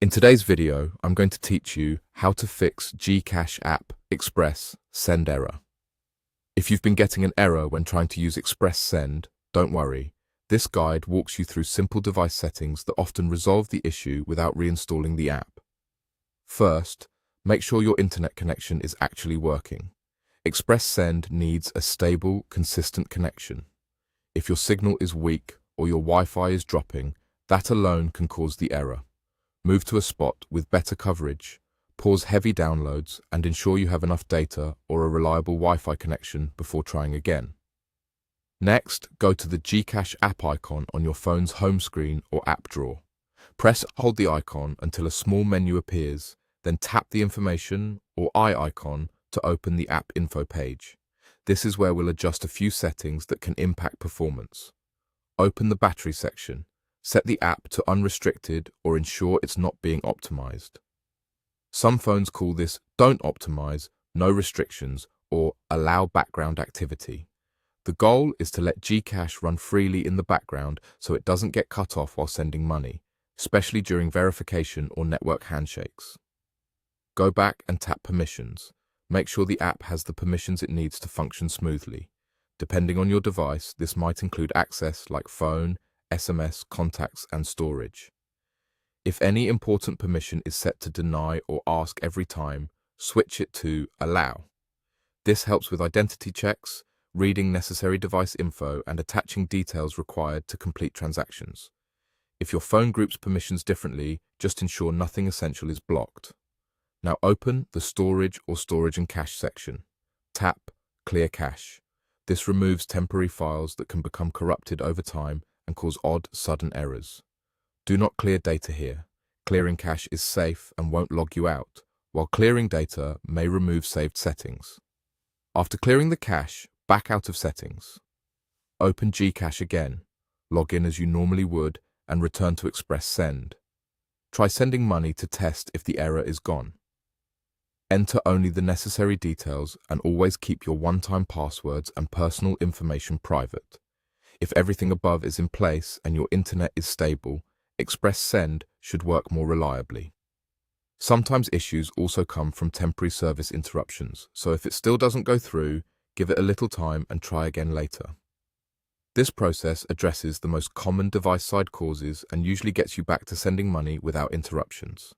In today's video, I'm going to teach you how to fix GCash app Express Send error. If you've been getting an error when trying to use Express Send, don't worry. This guide walks you through simple device settings that often resolve the issue without reinstalling the app. First, make sure your internet connection is actually working. Express Send needs a stable, consistent connection. If your signal is weak or your Wi-Fi is dropping, that alone can cause the error. Move to a spot with better coverage, pause heavy downloads, and ensure you have enough data or a reliable Wi-Fi connection before trying again. Next, go to the GCash app icon on your phone's home screen or app drawer. Press and hold the icon until a small menu appears, then tap the information or eye icon to open the app info page. This is where we'll adjust a few settings that can impact performance. Open the battery section. Set the app to unrestricted or ensure it's not being optimized. Some phones call this Don't Optimize, No Restrictions, or Allow Background Activity. The goal is to let GCash run freely in the background so it doesn't get cut off while sending money, especially during verification or network handshakes. Go back and tap Permissions. Make sure the app has the permissions it needs to function smoothly. Depending on your device, this might include access like phone, SMS, contacts, and storage. If any important permission is set to deny or ask every time, switch it to Allow. This helps with identity checks, reading necessary device info, and attaching details required to complete transactions. If your phone groups permissions differently, just ensure nothing essential is blocked. Now open the Storage or Storage and Cache section. Tap Clear Cache. This removes temporary files that can become corrupted over time and cause odd, sudden errors. Do not clear data here. Clearing cache is safe and won't log you out, while clearing data may remove saved settings. After clearing the cache, back out of settings. Open GCash again, log in as you normally would, and return to Express Send. Try sending money to test if the error is gone. Enter only the necessary details and always keep your one-time passwords and personal information private. If everything above is in place and your internet is stable, Express Send should work more reliably. Sometimes issues also come from temporary service interruptions, so if it still doesn't go through, give it a little time and try again later. This process addresses the most common device-side causes and usually gets you back to sending money without interruptions.